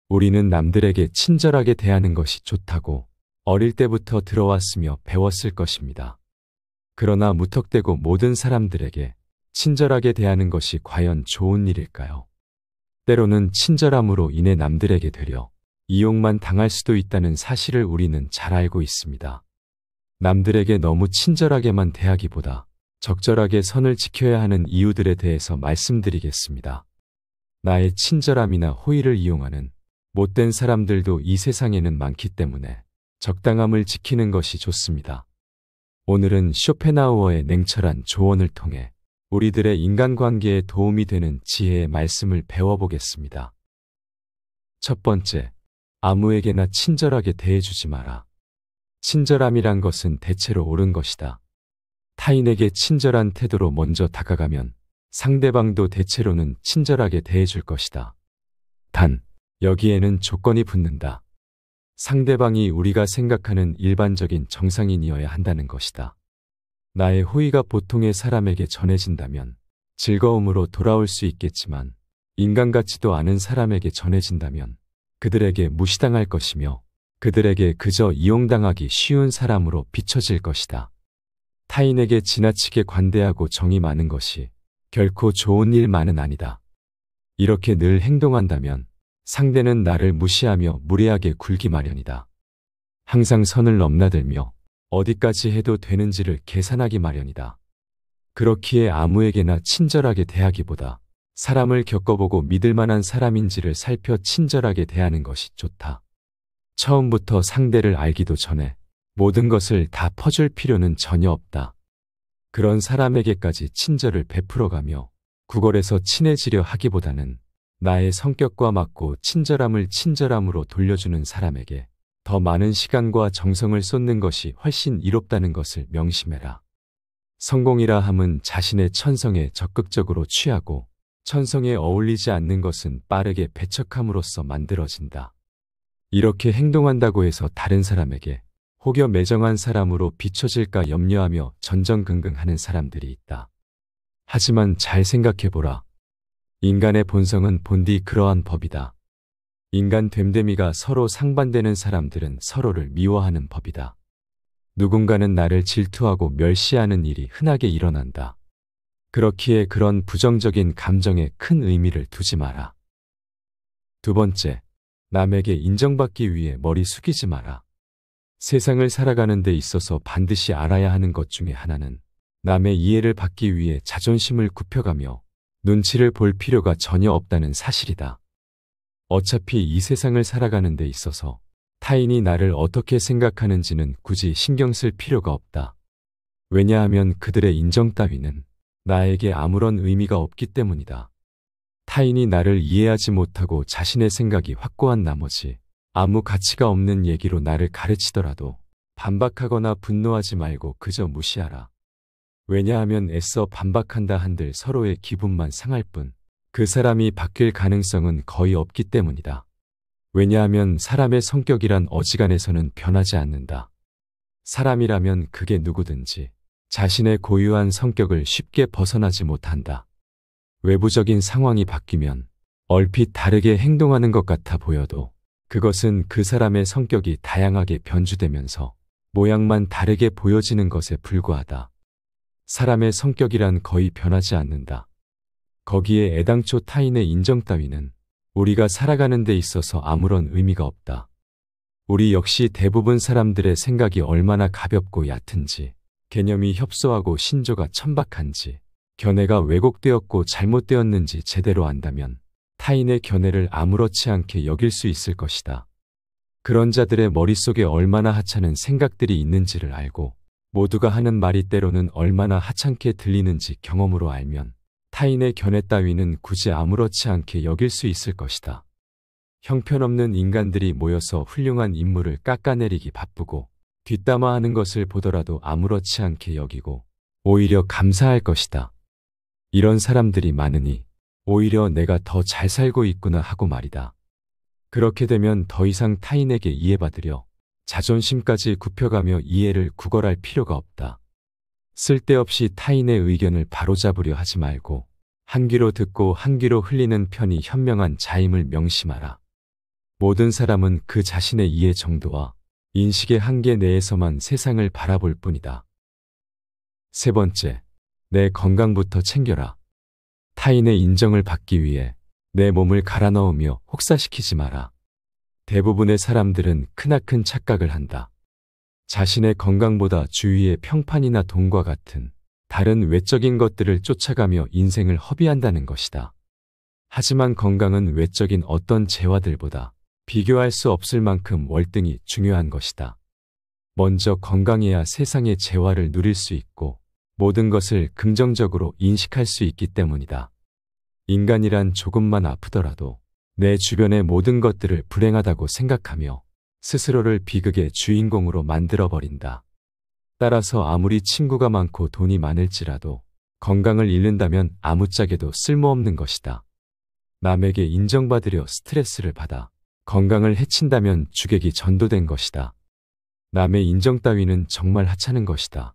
우리는 남들에게 친절하게 대하는 것이 좋다고 어릴 때부터 들어왔으며 배웠을 것입니다. 그러나 무턱대고 모든 사람들에게 친절하게 대하는 것이 과연 좋은 일일까요? 때로는 친절함으로 인해 남들에게 되려 이용만 당할 수도 있다는 사실을 우리는 잘 알고 있습니다. 남들에게 너무 친절하게만 대하기보다 적절하게 선을 지켜야 하는 이유들에 대해서 말씀드리겠습니다. 나의 친절함이나 호의를 이용하는 못된 사람들도 이 세상에는 많기 때문에 적당함을 지키는 것이 좋습니다. 오늘은 쇼펜하우어의 냉철한 조언을 통해 우리들의 인간관계에 도움이 되는 지혜의 말씀을 배워보겠습니다. 첫 번째, 아무에게나 친절하게 대해주지 마라. 친절함이란 것은 대체로 옳은 것이다. 타인에게 친절한 태도로 먼저 다가가면 상대방도 대체로는 친절하게 대해줄 것이다. 단, 여기에는 조건이 붙는다. 상대방이 우리가 생각하는 일반적인 정상인이어야 한다는 것이다. 나의 호의가 보통의 사람에게 전해진다면 즐거움으로 돌아올 수 있겠지만 인간 같지도 않은 사람에게 전해진다면 그들에게 무시당할 것이며 그들에게 그저 이용당하기 쉬운 사람으로 비춰질 것이다. 타인에게 지나치게 관대하고 정이 많은 것이 결코 좋은 일만은 아니다. 이렇게 늘 행동한다면 상대는 나를 무시하며 무례하게 굴기 마련이다. 항상 선을 넘나들며 어디까지 해도 되는지를 계산하기 마련이다. 그렇기에 아무에게나 친절하게 대하기보다 사람을 겪어보고 믿을 만한 사람인지를 살펴 친절하게 대하는 것이 좋다. 처음부터 상대를 알기도 전에 모든 것을 다 퍼줄 필요는 전혀 없다. 그런 사람에게까지 친절을 베풀어가며 구걸해서 친해지려 하기보다는 나의 성격과 맞고 친절함을 친절함으로 돌려주는 사람에게 더 많은 시간과 정성을 쏟는 것이 훨씬 이롭다는 것을 명심해라. 성공이라 함은 자신의 천성에 적극적으로 취하고 천성에 어울리지 않는 것은 빠르게 배척함으로써 만들어진다. 이렇게 행동한다고 해서 다른 사람에게 혹여 매정한 사람으로 비춰질까 염려하며 전전긍긍하는 사람들이 있다. 하지만 잘 생각해보라. 인간의 본성은 본디 그러한 법이다. 인간 됨됨이가 서로 상반되는 사람들은 서로를 미워하는 법이다. 누군가는 나를 질투하고 멸시하는 일이 흔하게 일어난다. 그렇기에 그런 부정적인 감정에 큰 의미를 두지 마라. 두 번째, 남에게 인정받기 위해 머리 숙이지 마라. 세상을 살아가는 데 있어서 반드시 알아야 하는 것 중에 하나는 남의 이해를 받기 위해 자존심을 굽혀가며 눈치를 볼 필요가 전혀 없다는 사실이다. 어차피 이 세상을 살아가는 데 있어서 타인이 나를 어떻게 생각하는지는 굳이 신경 쓸 필요가 없다. 왜냐하면 그들의 인정 따위는 나에게 아무런 의미가 없기 때문이다. 타인이 나를 이해하지 못하고 자신의 생각이 확고한 나머지 아무 가치가 없는 얘기로 나를 가르치더라도 반박하거나 분노하지 말고 그저 무시하라. 왜냐하면 애써 반박한다 한들 서로의 기분만 상할 뿐 그 사람이 바뀔 가능성은 거의 없기 때문이다. 왜냐하면 사람의 성격이란 어지간해서는 변하지 않는다. 사람이라면 그게 누구든지 자신의 고유한 성격을 쉽게 벗어나지 못한다. 외부적인 상황이 바뀌면 얼핏 다르게 행동하는 것 같아 보여도 그것은 그 사람의 성격이 다양하게 변주되면서 모양만 다르게 보여지는 것에 불과하다. 사람의 성격이란 거의 변하지 않는다. 거기에 애당초 타인의 인정 따위는 우리가 살아가는 데 있어서 아무런 의미가 없다. 우리 역시 대부분 사람들의 생각이 얼마나 가볍고 얕은지, 개념이 협소하고 신조가 천박한지, 견해가 왜곡되었고 잘못되었는지 제대로 안다면 타인의 견해를 아무렇지 않게 여길 수 있을 것이다. 그런 자들의 머릿속에 얼마나 하찮은 생각들이 있는지를 알고 모두가 하는 말이 때로는 얼마나 하찮게 들리는지 경험으로 알면 타인의 견해 따위는 굳이 아무렇지 않게 여길 수 있을 것이다. 형편없는 인간들이 모여서 훌륭한 인물을 깎아내리기 바쁘고 뒷담화하는 것을 보더라도 아무렇지 않게 여기고 오히려 감사할 것이다. 이런 사람들이 많으니 오히려 내가 더 잘 살고 있구나 하고 말이다. 그렇게 되면 더 이상 타인에게 이해받으려 자존심까지 굽혀가며 이해를 구걸할 필요가 없다. 쓸데없이 타인의 의견을 바로잡으려 하지 말고 한 귀로 듣고 한 귀로 흘리는 편이 현명한 자임을 명심하라. 모든 사람은 그 자신의 이해 정도와 인식의 한계 내에서만 세상을 바라볼 뿐이다. 세 번째, 내 건강부터 챙겨라. 타인의 인정을 받기 위해 내 몸을 갈아 넣으며 혹사시키지 마라. 대부분의 사람들은 크나큰 착각을 한다. 자신의 건강보다 주위의 평판이나 돈과 같은 다른 외적인 것들을 쫓아가며 인생을 허비한다는 것이다. 하지만 건강은 외적인 어떤 재화들보다 비교할 수 없을 만큼 월등히 중요한 것이다. 먼저 건강해야 세상의 재화를 누릴 수 있고 모든 것을 긍정적으로 인식할 수 있기 때문이다. 인간이란 조금만 아프더라도 내 주변의 모든 것들을 불행하다고 생각하며 스스로를 비극의 주인공으로 만들어버린다. 따라서 아무리 친구가 많고 돈이 많을지라도 건강을 잃는다면 아무짝에도 쓸모없는 것이다. 남에게 인정받으려 스트레스를 받아 건강을 해친다면 주객이 전도된 것이다. 남의 인정 따위는 정말 하찮은 것이다.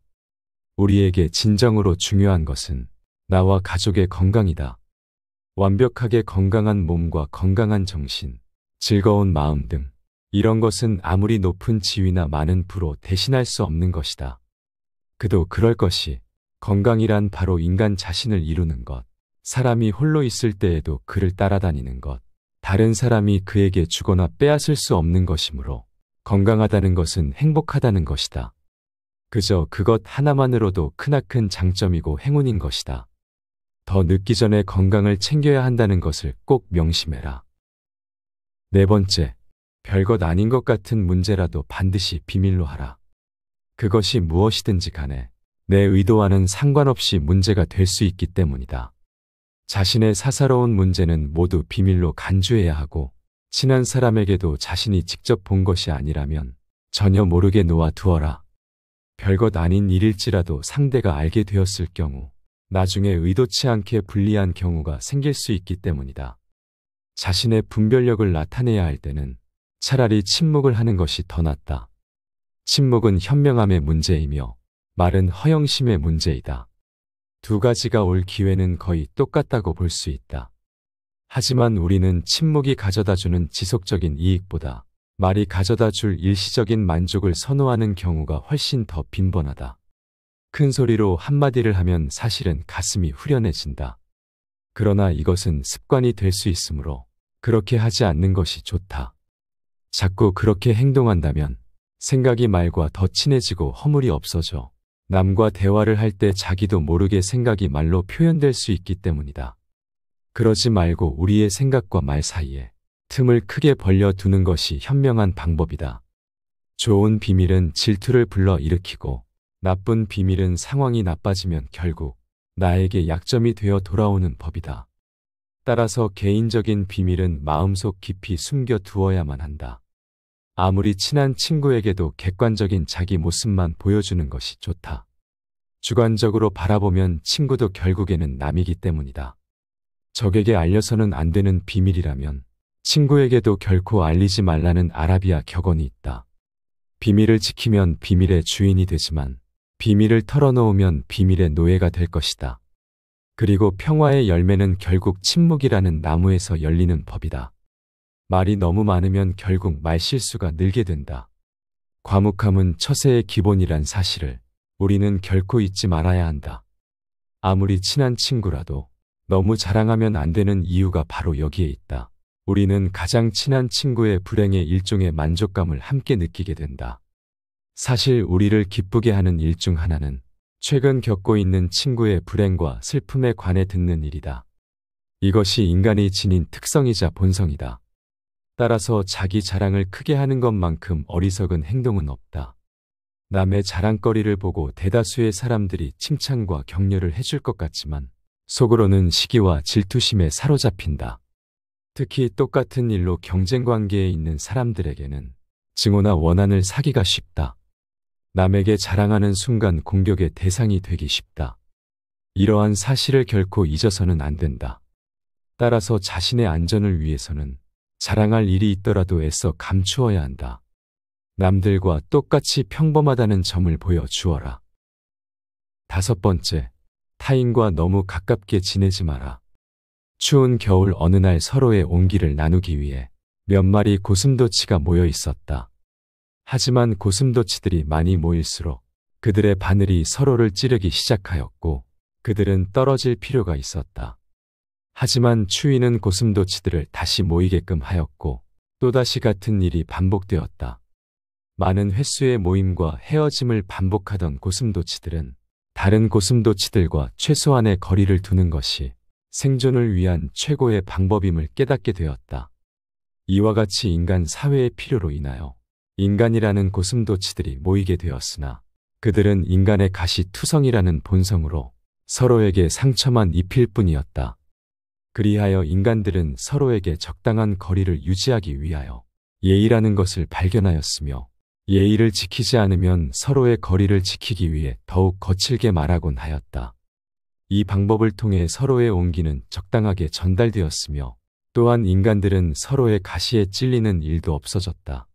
우리에게 진정으로 중요한 것은 나와 가족의 건강이다. 완벽하게 건강한 몸과 건강한 정신, 즐거운 마음 등 이런 것은 아무리 높은 지위나 많은 부로 대신할 수 없는 것이다. 그도 그럴 것이 건강이란 바로 인간 자신을 이루는 것, 사람이 홀로 있을 때에도 그를 따라다니는 것, 다른 사람이 그에게 주거나 빼앗을 수 없는 것이므로 건강하다는 것은 행복하다는 것이다. 그저 그것 하나만으로도 크나큰 장점이고 행운인 것이다. 더 늦기 전에 건강을 챙겨야 한다는 것을 꼭 명심해라. 네 번째, 별것 아닌 것 같은 문제라도 반드시 비밀로 하라. 그것이 무엇이든지 간에 내 의도와는 상관없이 문제가 될 수 있기 때문이다. 자신의 사사로운 문제는 모두 비밀로 간주해야 하고 친한 사람에게도 자신이 직접 본 것이 아니라면 전혀 모르게 놓아두어라. 별것 아닌 일일지라도 상대가 알게 되었을 경우 나중에 의도치 않게 불리한 경우가 생길 수 있기 때문이다. 자신의 분별력을 나타내야 할 때는 차라리 침묵을 하는 것이 더 낫다. 침묵은 현명함의 문제이며 말은 허영심의 문제이다. 두 가지가 올 기회는 거의 똑같다고 볼 수 있다. 하지만 우리는 침묵이 가져다주는 지속적인 이익보다 말이 가져다줄 일시적인 만족을 선호하는 경우가 훨씬 더 빈번하다. 큰 소리로 한마디를 하면 사실은 가슴이 후련해진다. 그러나 이것은 습관이 될 수 있으므로 그렇게 하지 않는 것이 좋다. 자꾸 그렇게 행동한다면 생각이 말과 더 친해지고 허물이 없어져 남과 대화를 할 때 자기도 모르게 생각이 말로 표현될 수 있기 때문이다. 그러지 말고 우리의 생각과 말 사이에 틈을 크게 벌려 두는 것이 현명한 방법이다. 좋은 비밀은 질투를 불러 일으키고 나쁜 비밀은 상황이 나빠지면 결국 나에게 약점이 되어 돌아오는 법이다. 따라서 개인적인 비밀은 마음속 깊이 숨겨 두어야만 한다. 아무리 친한 친구에게도 객관적인 자기 모습만 보여주는 것이 좋다. 주관적으로 바라보면 친구도 결국에는 남이기 때문이다. 적에게 알려서는 안 되는 비밀이라면 친구에게도 결코 알리지 말라는 아라비아 격언이 있다. 비밀을 지키면 비밀의 주인이 되지만 비밀을 털어놓으면 비밀의 노예가 될 것이다. 그리고 평화의 열매는 결국 침묵이라는 나무에서 열리는 법이다. 말이 너무 많으면 결국 말실수가 늘게 된다. 과묵함은 처세의 기본이란 사실을 우리는 결코 잊지 말아야 한다. 아무리 친한 친구라도 너무 자랑하면 안 되는 이유가 바로 여기에 있다. 우리는 가장 친한 친구의 불행에 일종의 만족감을 함께 느끼게 된다. 사실 우리를 기쁘게 하는 일 중 하나는 최근 겪고 있는 친구의 불행과 슬픔에 관해 듣는 일이다. 이것이 인간이 지닌 특성이자 본성이다. 따라서 자기 자랑을 크게 하는 것만큼 어리석은 행동은 없다. 남의 자랑거리를 보고 대다수의 사람들이 칭찬과 격려를 해줄 것 같지만 속으로는 시기와 질투심에 사로잡힌다. 특히 똑같은 일로 경쟁 관계에 있는 사람들에게는 증오나 원한을 사기가 쉽다. 남에게 자랑하는 순간 공격의 대상이 되기 쉽다. 이러한 사실을 결코 잊어서는 안 된다. 따라서 자신의 안전을 위해서는 자랑할 일이 있더라도 애써 감추어야 한다. 남들과 똑같이 평범하다는 점을 보여주어라. 다섯 번째, 타인과 너무 가깝게 지내지 마라. 추운 겨울 어느 날 서로의 온기를 나누기 위해 몇 마리 고슴도치가 모여 있었다. 하지만 고슴도치들이 많이 모일수록 그들의 바늘이 서로를 찌르기 시작하였고 그들은 떨어질 필요가 있었다. 하지만 추위는 고슴도치들을 다시 모이게끔 하였고 또다시 같은 일이 반복되었다. 많은 횟수의 모임과 헤어짐을 반복하던 고슴도치들은 다른 고슴도치들과 최소한의 거리를 두는 것이 생존을 위한 최고의 방법임을 깨닫게 되었다. 이와 같이 인간 사회의 필요로 인하여 인간이라는 고슴도치들이 모이게 되었으나 그들은 인간의 가시투성이라는 본성으로 서로에게 상처만 입힐 뿐이었다. 그리하여 인간들은 서로에게 적당한 거리를 유지하기 위하여 예의라는 것을 발견하였으며 예의를 지키지 않으면 서로의 거리를 지키기 위해 더욱 거칠게 말하곤 하였다. 이 방법을 통해 서로의 온기는 적당하게 전달되었으며 또한 인간들은 서로의 가시에 찔리는 일도 없어졌다.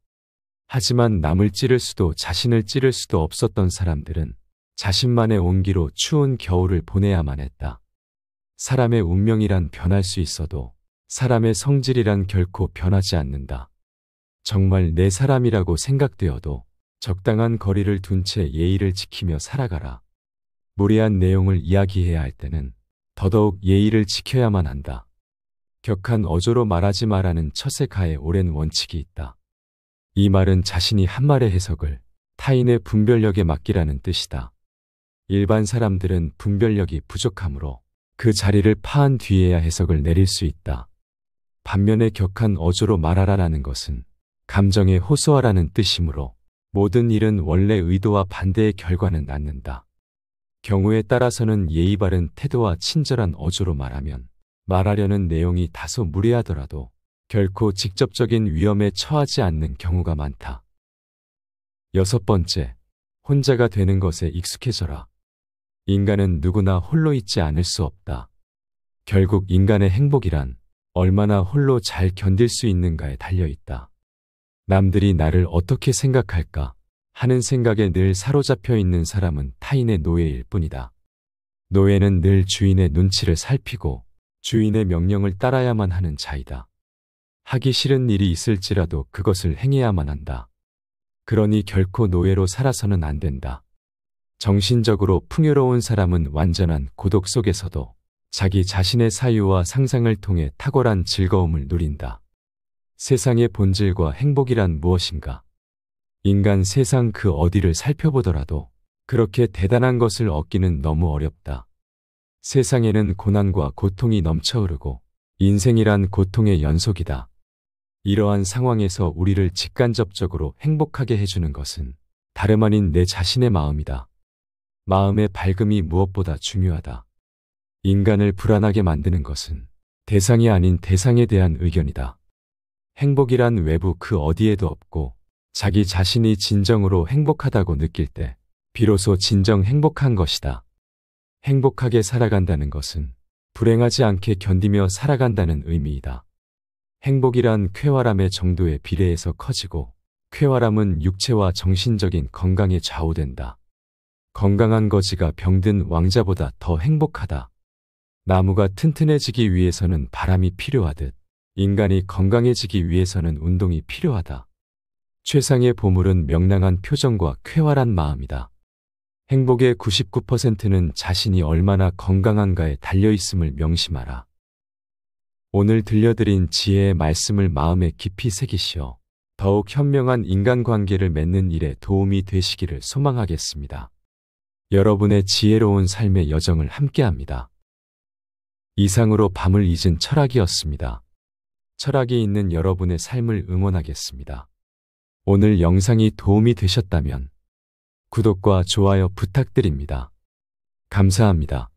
하지만 남을 찌를 수도 자신을 찌를 수도 없었던 사람들은 자신만의 온기로 추운 겨울을 보내야만 했다. 사람의 운명이란 변할 수 있어도 사람의 성질이란 결코 변하지 않는다. 정말 내 사람이라고 생각되어도 적당한 거리를 둔 채 예의를 지키며 살아가라. 무례한 내용을 이야기해야 할 때는 더더욱 예의를 지켜야만 한다. 격한 어조로 말하지 마라는 처세가의 오랜 원칙이 있다. 이 말은 자신이 한 말의 해석을 타인의 분별력에 맡기라는 뜻이다. 일반 사람들은 분별력이 부족하므로 그 자리를 파한 뒤에야 해석을 내릴 수 있다. 반면에 격한 어조로 말하라라는 것은 감정에 호소하라는 뜻이므로 모든 일은 원래 의도와 반대의 결과는 낳는다. 경우에 따라서는 예의 바른 태도와 친절한 어조로 말하면 말하려는 내용이 다소 무례하더라도 결코 직접적인 위험에 처하지 않는 경우가 많다. 6번째, 혼자가 되는 것에 익숙해져라. 인간은 누구나 홀로 있지 않을 수 없다. 결국 인간의 행복이란 얼마나 홀로 잘 견딜 수 있는가에 달려있다. 남들이 나를 어떻게 생각할까 하는 생각에 늘 사로잡혀 있는 사람은 타인의 노예일 뿐이다. 노예는 늘 주인의 눈치를 살피고 주인의 명령을 따라야만 하는 자이다. 하기 싫은 일이 있을지라도 그것을 행해야만 한다. 그러니 결코 노예로 살아서는 안 된다. 정신적으로 풍요로운 사람은 완전한 고독 속에서도 자기 자신의 사유와 상상을 통해 탁월한 즐거움을 누린다. 세상의 본질과 행복이란 무엇인가? 인간 세상 그 어디를 살펴보더라도 그렇게 대단한 것을 얻기는 너무 어렵다. 세상에는 고난과 고통이 넘쳐흐르고 인생이란 고통의 연속이다. 이러한 상황에서 우리를 직간접적으로 행복하게 해주는 것은 다름 아닌 내 자신의 마음이다. 마음의 밝음이 무엇보다 중요하다. 인간을 불안하게 만드는 것은 대상이 아닌 대상에 대한 의견이다. 행복이란 외부 그 어디에도 없고 자기 자신이 진정으로 행복하다고 느낄 때 비로소 진정 행복한 것이다. 행복하게 살아간다는 것은 불행하지 않게 견디며 살아간다는 의미이다. 행복이란 쾌활함의 정도에 비례해서 커지고 쾌활함은 육체와 정신적인 건강에 좌우된다. 건강한 거지가 병든 왕자보다 더 행복하다. 나무가 튼튼해지기 위해서는 바람이 필요하듯 인간이 건강해지기 위해서는 운동이 필요하다. 최상의 보물은 명랑한 표정과 쾌활한 마음이다. 행복의 99%는 자신이 얼마나 건강한가에 달려있음을 명심하라. 오늘 들려드린 지혜의 말씀을 마음에 깊이 새기시어 더욱 현명한 인간관계를 맺는 일에 도움이 되시기를 소망하겠습니다. 여러분의 지혜로운 삶의 여정을 함께합니다. 이상으로 밤을 잊은 철학이었습니다. 철학이 있는 여러분의 삶을 응원하겠습니다. 오늘 영상이 도움이 되셨다면 구독과 좋아요 부탁드립니다. 감사합니다.